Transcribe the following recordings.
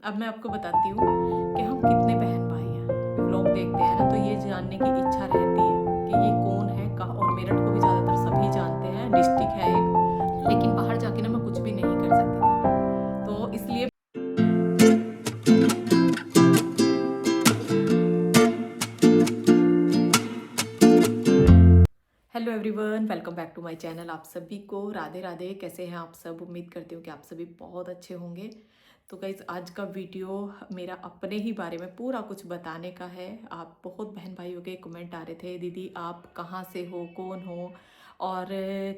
अब मैं आपको बताती हूँ कि हम कितने बहन भाई हैं। व्लॉग देखते हैं ना तो ये जानने की इच्छा रहती है कि ये कौन है कहाँ। और मेरठ को भी ज़्यादातर सभी जानते हैं, डिस्ट्रिक्ट है एक। लेकिन बाहर जाके ना मैं कुछ भी नहीं कर सकती थी, तो इसलिए hello everyone, welcome back to my channel. आप सभी को राधे राधे। कैसे हैं आप सब? उम्मीद करती हूँ कि आप सभी बहुत अच्छे होंगे। तो गाइस, आज का वीडियो मेरा अपने ही बारे में पूरा कुछ बताने का है। आप बहुत बहन भाइयों के कमेंट आ रहे थे, दीदी आप कहाँ से हो, कौन हो और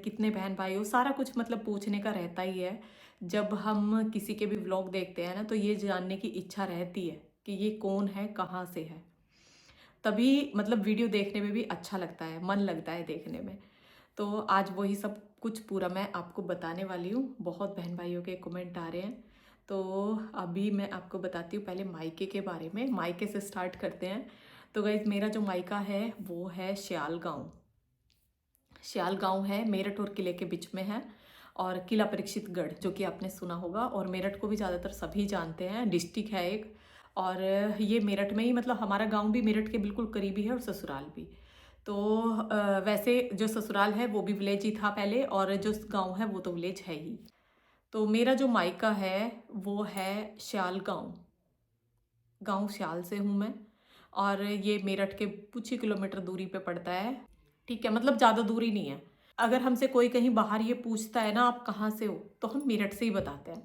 कितने बहन भाई हो, सारा कुछ मतलब पूछने का रहता ही है। जब हम किसी के भी व्लॉग देखते हैं ना तो ये जानने की इच्छा रहती है कि ये कौन है, कहाँ से है। तभी मतलब वीडियो देखने में भी अच्छा लगता है, मन लगता है देखने में। तो आज वही सब कुछ पूरा मैं आपको बताने वाली हूँ। बहुत बहन भाइयों के कमेंट आ रहे हैं, तो अभी मैं आपको बताती हूँ पहले मायके के बारे में। मायके से स्टार्ट करते हैं। तो गाइज, मेरा जो मायका है वो है श्याल गाँव। श्याल गाँव है, मेरठ और किले के बीच में है। और किला परीक्षितगढ़ जो कि आपने सुना होगा, और मेरठ को भी ज़्यादातर सभी जानते हैं, डिस्ट्रिक्ट है एक। और ये मेरठ में ही, मतलब हमारा गांव भी मेरठ के बिल्कुल करीबी है और ससुराल भी। तो वैसे जो ससुराल है वो भी विलेज ही था पहले, और जो गांव है वो तो विलेज है ही। तो मेरा जो मायका है वो है श्याल गांव। गांव श्याल से हूँ मैं, और ये मेरठ के कुछ ही किलोमीटर दूरी पे पड़ता है। ठीक है, मतलब ज़्यादा दूरी नहीं है। अगर हमसे कोई कहीं बाहर ये पूछता है ना आप कहाँ से हो, तो हम मेरठ से ही बताते हैं,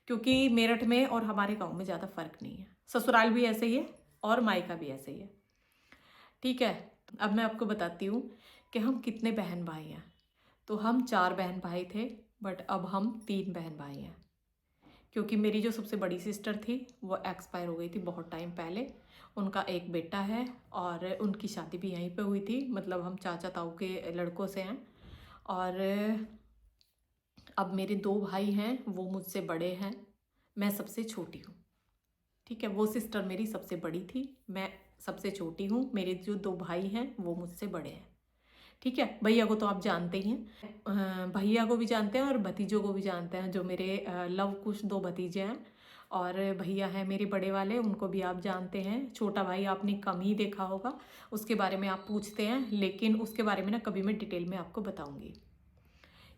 क्योंकि मेरठ में और हमारे गांव में ज़्यादा फर्क नहीं है। ससुराल भी ऐसे ही है और मायका भी ऐसे ही है। ठीक है, अब मैं आपको बताती हूँ कि हम कितने बहन भाई हैं। तो हम 4 बहन भाई थे, बट अब हम 3 बहन भाई हैं, क्योंकि मेरी जो सबसे बड़ी सिस्टर थी वो एक्सपायर हो गई थी बहुत टाइम पहले। उनका एक बेटा है और उनकी शादी भी यहीं पे हुई थी, मतलब हम चाचा ताऊ के लड़कों से हैं। और अब मेरे 2 भाई हैं, वो मुझसे बड़े हैं, मैं सबसे छोटी हूँ। ठीक है, वो सिस्टर मेरी सबसे बड़ी थी, मैं सबसे छोटी हूँ। मेरे जो 2 भाई हैं वो मुझसे बड़े हैं। ठीक है, भैया को तो आप जानते ही हैं, भैया को भी जानते हैं और भतीजों को भी जानते हैं, जो मेरे लव कुश 2 भतीजे हैं। और भैया हैं मेरे बड़े वाले, उनको भी आप जानते हैं। छोटा भाई आपने कम ही देखा होगा, उसके बारे में आप पूछते हैं, लेकिन उसके बारे में ना कभी मैं डिटेल में आपको बताऊंगी,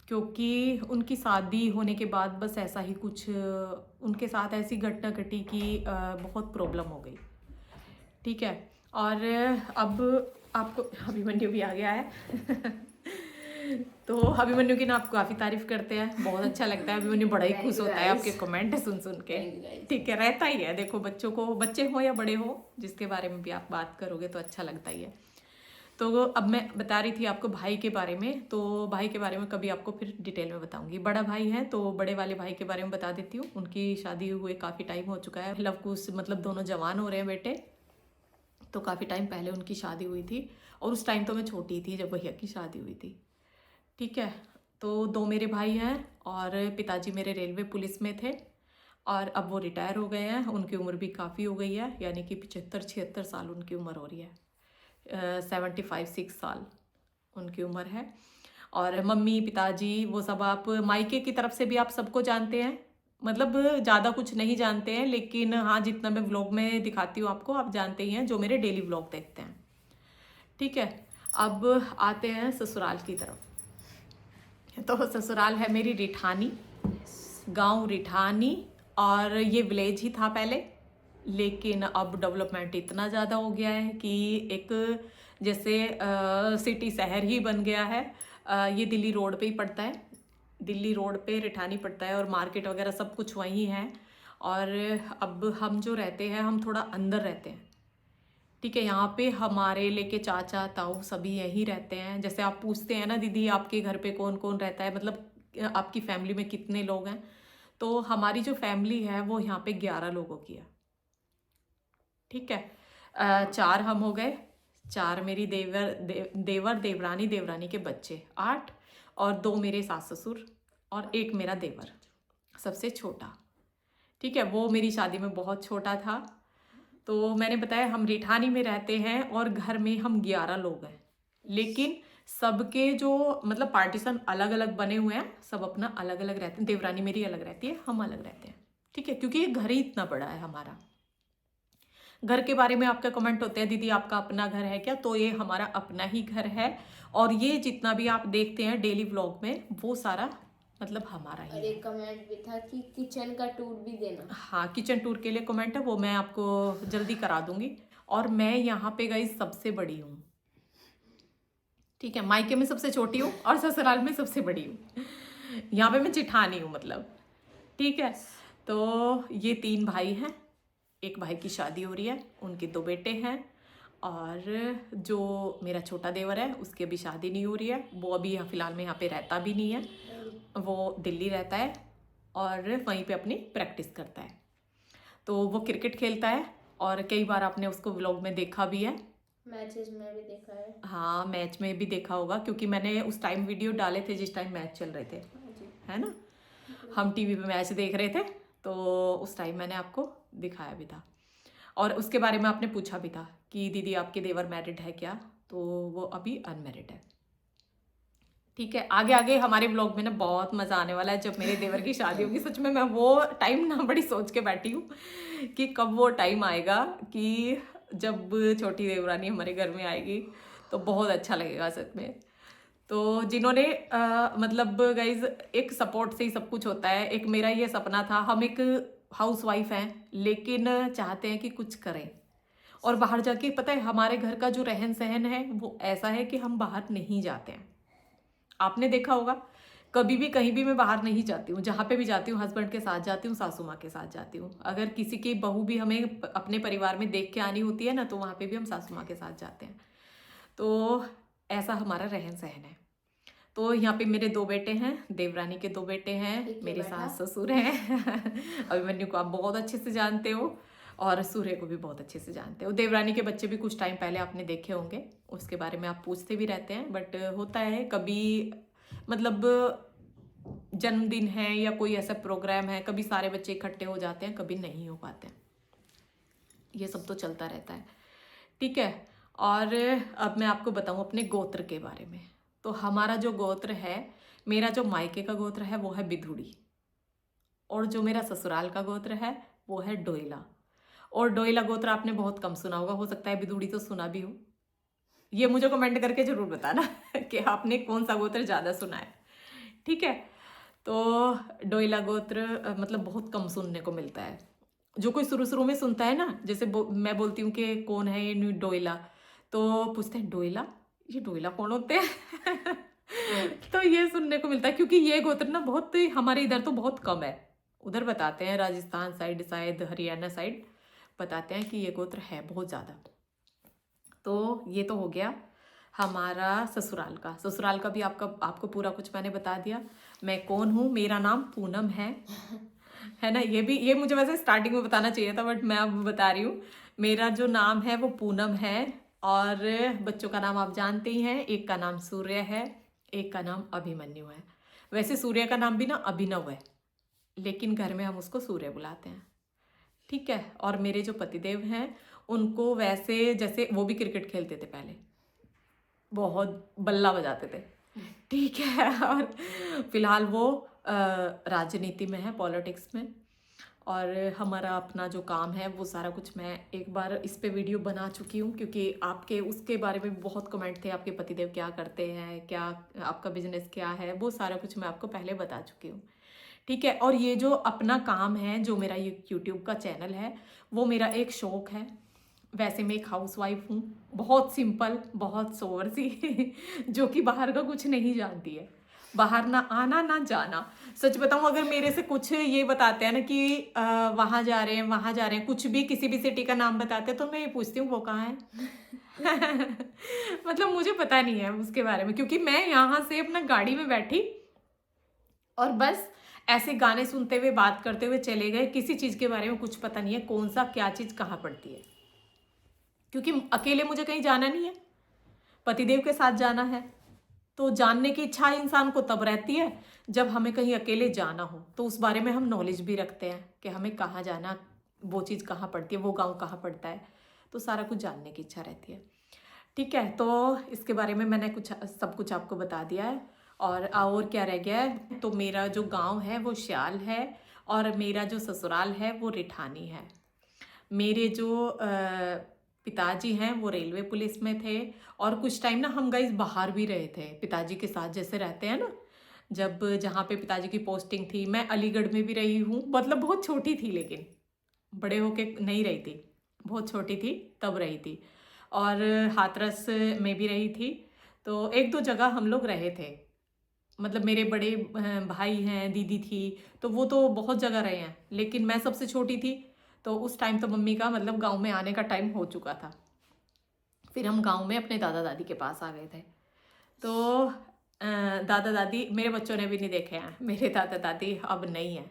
क्योंकि उनकी शादी होने के बाद बस ऐसा ही कुछ उनके साथ ऐसी घटना घटी कि बहुत प्रॉब्लम हो गई। ठीक है, और अब आपको अभिमन्यु भी आ गया है। तो अभिमन्यु की ना आप काफ़ी तारीफ करते हैं, बहुत अच्छा लगता है। अभिमन्यु बड़ा ही खुश होता है आपके कमेंट सुन सुन के। ठीक है, रहता ही है। देखो, बच्चों को, बच्चे हो या बड़े हो, जिसके बारे में भी आप बात करोगे तो अच्छा लगता ही है। तो अब मैं बता रही थी आपको भाई के बारे में। तो भाई के बारे में कभी आपको फिर डिटेल में बताऊंगी। बड़ा भाई है तो बड़े वाले भाई के बारे में बता देती हूँ। उनकी शादी हुए काफ़ी टाइम हो चुका है, लव कुश मतलब दोनों जवान हो रहे हैं बेटे। तो काफ़ी टाइम पहले उनकी शादी हुई थी, और उस टाइम तो मैं छोटी थी जब भैया की शादी हुई थी। ठीक है, तो 2 मेरे भाई हैं, और पिताजी मेरे रेलवे पुलिस में थे, और अब वो रिटायर हो गए हैं। उनकी उम्र भी काफ़ी हो गई है, यानी कि 75-76 साल उनकी उम्र हो रही है। 75-6 साल उनकी उम्र है। और मम्मी पिताजी वो सब आप मायके की तरफ से भी आप सबको जानते हैं, मतलब ज़्यादा कुछ नहीं जानते हैं, लेकिन हाँ जितना मैं व्लॉग में दिखाती हूँ आपको, आप जानते ही हैं जो मेरे डेली व्लॉग देखते हैं। ठीक है, अब आते हैं ससुराल की तरफ। तो ससुराल है मेरी रिठानी, गांव रिठानी। और ये विलेज ही था पहले, लेकिन अब डेवलपमेंट इतना ज़्यादा हो गया है कि एक जैसे सिटी शहर ही बन गया है। ये दिल्ली रोड पे ही पड़ता है, दिल्ली रोड पे रिठानी पड़ता है, और मार्केट वगैरह सब कुछ वहीं है। और अब हम जो रहते हैं, हम थोड़ा अंदर रहते हैं। ठीक है, यहाँ पे हमारे लेके चाचा ताऊ सभी यहीं रहते हैं। जैसे आप पूछते हैं ना, दीदी आपके घर पे कौन कौन रहता है, मतलब आपकी फैमिली में कितने लोग हैं, तो हमारी जो फैमिली है वो यहाँ पे 11 लोगों की है। ठीक है, 4 हम हो गए, 4 मेरी देवर देवरानी देवरानी के बच्चे 8, और 2 मेरे सास ससुर, और 1 मेरा देवर सबसे छोटा। ठीक है, वो मेरी शादी में बहुत छोटा था। तो मैंने बताया हम रिठानी में रहते हैं, और घर में हम 11 लोग हैं, लेकिन सबके जो मतलब पार्टीशन अलग अलग बने हुए हैं, सब अपना अलग अलग रहते हैं। देवरानी मेरी अलग रहती है, हम अलग रहते हैं। ठीक है, क्योंकि ये घर ही इतना बड़ा है हमारा। घर के बारे में आपका कमेंट होते हैं, दीदी आपका अपना घर है क्या? तो ये हमारा अपना ही घर है, और ये जितना भी आप देखते हैं डेली व्लॉग में वो सारा मतलब हमारा ही और है। एक कमेंट भी था कि किचन का टूर भी देना। हाँ, किचन टूर के लिए कमेंट है, वो मैं आपको जल्दी करा दूंगी। और मैं यहाँ पे गई सबसे बड़ी हूँ, ठीक है, मायके में सबसे छोटी हूँ और ससुराल में सबसे बड़ी हूँ। यहाँ पे मैं जिठानी हूँ मतलब, ठीक है। तो ये 3 भाई हैं, एक भाई की शादी हो रही है, उनके 2 बेटे हैं, और जो मेरा छोटा देवर है उसकी अभी शादी नहीं हो रही है, वो अभी फ़िलहाल में यहाँ पे रहता भी नहीं है, वो दिल्ली रहता है और वहीं पे अपनी प्रैक्टिस करता है। तो वो क्रिकेट खेलता है, और कई बार आपने उसको व्लॉग में देखा भी है, मैचेस में भी देखा है। हाँ, मैच में भी देखा होगा, क्योंकि मैंने उस टाइम वीडियो डाले थे जिस टाइम मैच चल रहे थे, है ना, हम टीवी पे मैच देख रहे थे, तो उस टाइम मैंने आपको दिखाया भी था। और उसके बारे में आपने पूछा भी था कि दीदी आपके देवर मैरिड है क्या? तो वो अभी अनमैरिड है, ठीक है। आगे आगे हमारे ब्लॉग में ना बहुत मज़ा आने वाला है, जब मेरे देवर की शादी होगी। सच में मैं वो टाइम ना बड़ी सोच के बैठी हूँ कि कब वो टाइम आएगा कि जब छोटी देवरानी हमारे घर में आएगी, तो बहुत अच्छा लगेगा सच में। तो जिन्होंने मतलब गाइज, एक सपोर्ट से ही सब कुछ होता है। एक मेरा ये सपना था, हम एक हाउस वाइफ हैं लेकिन चाहते हैं कि कुछ करें, और बाहर जाके पता है हमारे घर का जो रहन सहन है वो ऐसा है कि हम बाहर नहीं जाते हैं। आपने देखा होगा, कभी भी कहीं भी मैं बाहर नहीं जाती हूँ, जहाँ पे भी जाती हूँ हस्बैंड के साथ जाती हूँ, सासू माँ के साथ जाती हूँ। अगर किसी की बहू भी हमें अपने परिवार में देख के आनी होती है ना, तो वहाँ पे भी हम सासू माँ के साथ जाते हैं। तो ऐसा हमारा रहन सहन है। तो यहाँ पे मेरे 2 बेटे हैं, देवरानी के 2 बेटे हैं, मेरे सास ससुर हैं। अभिमन्यु को आप बहुत अच्छे से जानते हो, और सूर्य को भी बहुत अच्छे से जानते हो। देवरानी के बच्चे भी कुछ टाइम पहले आपने देखे होंगे, उसके बारे में आप पूछते भी रहते हैं, बट होता है कभी मतलब जन्मदिन है या कोई ऐसा प्रोग्राम है, कभी सारे बच्चे इकट्ठे हो जाते हैं, कभी नहीं हो पाते हैं, ये सब तो चलता रहता है, ठीक है। और अब मैं आपको बताऊं अपने गोत्र के बारे में। तो हमारा जो गोत्र है, मेरा जो मायके का गोत्र है वो है बिधुड़ी, और जो मेरा ससुराल का गोत्र है वो है डोइला। और डोइला गोत्र आपने बहुत कम सुना होगा, हो सकता है बिधुड़ी तो सुना भी हो। ये मुझे कमेंट करके जरूर बताना कि आपने कौन सा गोत्र ज़्यादा सुना है, ठीक है। तो डोइला गोत्र मतलब बहुत कम सुनने को मिलता है। जो कोई शुरू शुरू में सुनता है ना, जैसे मैं बोलती हूँ कि कौन है ये डोइला, तो पूछते हैं डोइला, ये डोइला कौन होते हैं? तो ये सुनने को मिलता है, क्योंकि ये गोत्र ना बहुत हमारे इधर तो बहुत कम है। उधर बताते हैं राजस्थान साइड, शायद हरियाणा साइड बताते हैं कि ये गोत्र है बहुत ज़्यादा। तो ये तो हो गया हमारा ससुराल का। ससुराल का भी आपको पूरा कुछ मैंने बता दिया। मैं कौन हूँ, मेरा नाम पूनम है ना। ये मुझे वैसे स्टार्टिंग में बताना चाहिए था, बट मैं अब बता रही हूँ। मेरा जो नाम है वो पूनम है, और बच्चों का नाम आप जानते ही हैं, एक का नाम सूर्य है, एक का नाम अभिमन्यु है। वैसे सूर्य का नाम भी ना अभिनव है, लेकिन घर में हम उसको सूर्य बुलाते हैं, ठीक है। और मेरे जो पतिदेव हैं उनको वैसे, जैसे वो भी क्रिकेट खेलते थे पहले, बहुत बल्ला बजाते थे, ठीक है। और फिलहाल वो राजनीति में है, पॉलिटिक्स में। और हमारा अपना जो काम है वो सारा कुछ मैं एक बार इस पे वीडियो बना चुकी हूँ, क्योंकि आपके उसके बारे में बहुत कमेंट थे, आपके पतिदेव क्या करते हैं, क्या आपका बिजनेस क्या है, वो सारा कुछ मैं आपको पहले बता चुकी हूँ, ठीक है। और ये जो अपना काम है, जो मेरा यूट्यूब का चैनल है, वो मेरा एक शौक है। वैसे मैं एक हाउस वाइफ हूँ, बहुत सिंपल, बहुत सोवर सी जो कि बाहर का कुछ नहीं जानती है, बाहर ना आना ना जाना। सच बताऊँ, अगर मेरे से कुछ ये बताते हैं ना कि वहाँ जा रहे हैं, वहाँ जा रहे हैं, कुछ भी किसी भी सिटी का नाम बताते हैं, तो मैं ये पूछती हूँ वो कहाँ है। मतलब मुझे पता नहीं है उसके बारे में, क्योंकि मैं यहाँ से अपना गाड़ी में बैठी और बस ऐसे गाने सुनते हुए बात करते हुए चले गए, किसी चीज़ के बारे में कुछ पता नहीं है, कौन सा क्या चीज़ कहाँ पड़ती है, क्योंकि अकेले मुझे कहीं जाना नहीं है, पतिदेव के साथ जाना है। तो जानने की इच्छा इंसान को तब रहती है जब हमें कहीं अकेले जाना हो, तो उस बारे में हम नॉलेज भी रखते हैं कि हमें कहाँ जाना, वो चीज़ कहाँ पड़ती है, वो गांव कहाँ पड़ता है, तो सारा कुछ जानने की इच्छा रहती है, ठीक है। तो इसके बारे में मैंने सब कुछ आपको बता दिया है। और क्या रह गया है, तो मेरा जो गांव है वो श्याल है, और मेरा जो ससुराल है वो रिठानी है। मेरे जो पिताजी हैं वो रेलवे पुलिस में थे, और कुछ टाइम ना हम गाइस बाहर भी रहे थे पिताजी के साथ, जैसे रहते हैं ना, जब जहाँ पे पिताजी की पोस्टिंग थी। मैं अलीगढ़ में भी रही हूँ, मतलब बहुत छोटी थी, लेकिन बड़े होके नहीं रही थी, बहुत छोटी थी तब रही थी। और हाथरस में भी रही थी। तो एक दो जगह हम लोग रहे थे, मतलब मेरे बड़े भाई हैं, दीदी थी, तो वो तो बहुत जगह रहे हैं, लेकिन मैं सबसे छोटी थी। तो उस टाइम तो मम्मी का मतलब गांव में आने का टाइम हो चुका था। फिर हम गांव में अपने दादा दादी के पास आ गए थे। तो दादा दादी मेरे बच्चों ने भी नहीं देखे हैं, मेरे दादा दादी अब नहीं हैं,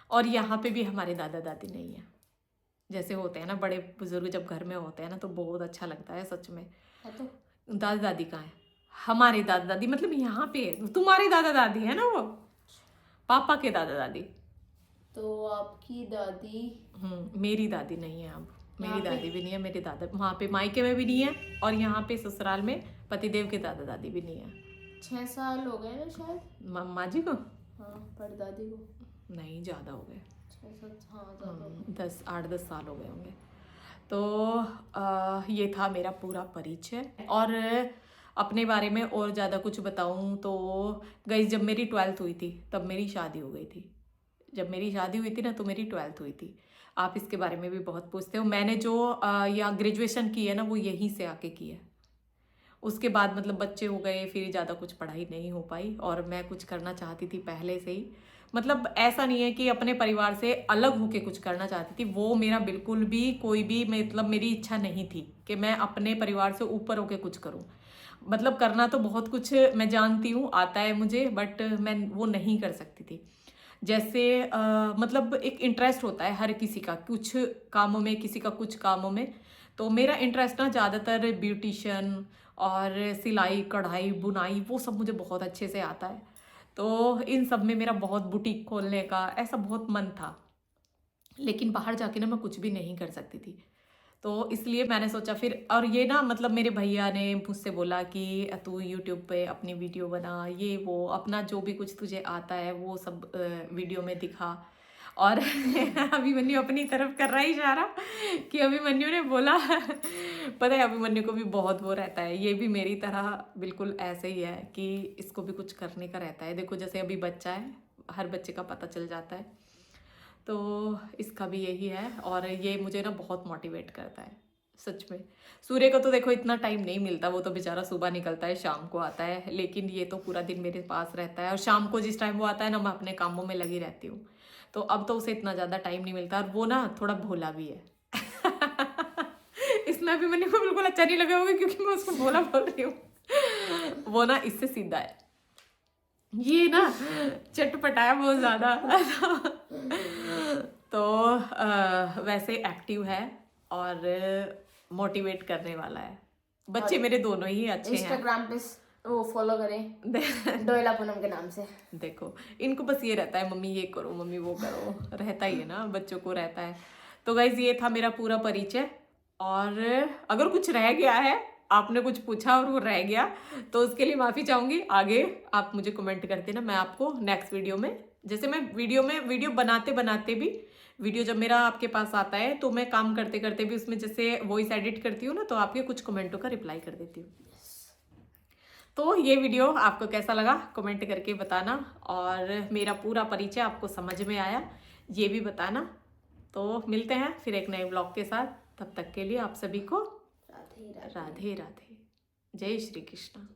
और यहाँ पे भी हमारे दादा दादी नहीं हैं। जैसे होते हैं ना बड़े बुजुर्ग जब घर में होते हैं ना, तो बहुत अच्छा लगता है सच में। है तो दादा दादी कहाँ है? हमारे दादा दादी मतलब यहाँ पे तुम्हारे दादा दादी है ना, वो पापा के दादा दादी। तो आपकी दादी मेरी दादी नहीं है अब, मेरी यहाँ पे? दादी भी नहीं है, मेरे दादा वहाँ पे मायके में भी नहीं है, और यहाँ पे ससुराल में पतिदेव के दादा दादी भी नहीं है। 6 साल हो गए ना शायद। मम्मा जी को हाँ, परदादी को नहीं, ज़्यादा हो गए, 6-7, हाँ ज़्यादा हो गए। 8-10 साल हो गए होंगे। तो ये था मेरा पूरा परिचय। और अपने बारे में और ज़्यादा कुछ बताऊँ तो गाइस, जब मेरी 12th हुई थी तब मेरी शादी हो गई थी। जब मेरी शादी हुई थी ना तो मेरी 12th हुई थी। आप इसके बारे में भी बहुत पूछते हो। मैंने जो या ग्रेजुएशन की है ना वो यहीं से आके की है। उसके बाद मतलब बच्चे हो गए, फिर ज़्यादा कुछ पढ़ाई नहीं हो पाई, और मैं कुछ करना चाहती थी पहले से ही। मतलब ऐसा नहीं है कि अपने परिवार से अलग होके कुछ करना चाहती थी, वो मेरा बिल्कुल भी कोई भी मतलब मेरी इच्छा नहीं थी कि मैं अपने परिवार से ऊपर होके कुछ करूं। मतलब करना तो बहुत कुछ मैं जानती हूँ, आता है मुझे, बट मैं वो नहीं कर सकती थी। जैसे मतलब एक इंटरेस्ट होता है हर किसी का कुछ कामों में, किसी का कुछ कामों में। तो मेरा इंटरेस्ट ना ज़्यादातर ब्यूटिशियन और सिलाई कढ़ाई बुनाई वो सब मुझे बहुत अच्छे से आता है। तो इन सब में मेरा बहुत बुटीक खोलने का ऐसा बहुत मन था, लेकिन बाहर जाके ना मैं कुछ भी नहीं कर सकती थी। तो इसलिए मैंने सोचा फिर, और ये ना मतलब मेरे भैया ने मुझसे बोला कि तू यूट्यूब पे अपनी वीडियो बना, ये वो अपना जो भी कुछ तुझे आता है वो सब वीडियो में दिखा। और अभिमन्यु अपनी तरफ कर रहा है इशारा कि अभिमन्यु ने बोला पता है अभिमन्यु को भी बहुत वो रहता है, ये भी मेरी तरह बिल्कुल ऐसे ही है कि इसको भी कुछ करने का रहता है। देखो जैसे अभी बच्चा है, हर बच्चे का पता चल जाता है, तो इसका भी यही है, और ये मुझे ना बहुत मोटिवेट करता है सच में। सूर्य को तो देखो इतना टाइम नहीं मिलता, वो तो बेचारा सुबह निकलता है शाम को आता है, लेकिन ये तो पूरा दिन मेरे पास रहता है, और शाम को जिस टाइम वो आता है ना मैं अपने कामों में लगी रहती हूँ। तो अब तो उसे इतना ज़्यादा टाइम नहीं मिलता, और वो ना थोड़ा भोला भी है इसमें अभी मैंने को बिल्कुल अच्छा नहीं लगा होगा क्योंकि मैं उसको भोला बोल रही हूँ। वो ना इससे सीधा है, ये ना चटपटा है बहुत ज़्यादा तो वैसे एक्टिव है और मोटिवेट करने वाला है। बच्चे मेरे दोनों ही अच्छे हैं। इंस्टाग्राम पे वो फॉलो करें डोयला पूनम के नाम से। देखो इनको बस ये रहता है मम्मी ये करो मम्मी वो करो, रहता ही है ना, बच्चों को रहता है। तो गाइज ये था मेरा पूरा परिचय, और अगर कुछ रह गया है, आपने कुछ पूछा और वो रह गया, तो उसके लिए माफ़ी चाहूँगी। आगे आप मुझे कमेंट करते ना, मैं आपको नेक्स्ट वीडियो में, जैसे मैं वीडियो बनाते बनाते भी, वीडियो जब मेरा आपके पास आता है तो मैं काम करते करते भी उसमें जैसे वॉइस एडिट करती हूँ ना, तो आपके कुछ कमेंटों का रिप्लाई कर देती हूँ। तो ये वीडियो आपको कैसा लगा कमेंट करके बताना, और मेरा पूरा परिचय आपको समझ में आया ये भी बताना। तो मिलते हैं फिर एक नए ब्लॉग के साथ, तब तक के लिए आप सभी को राधे राधे। राधे राधे, जय श्री कृष्ण।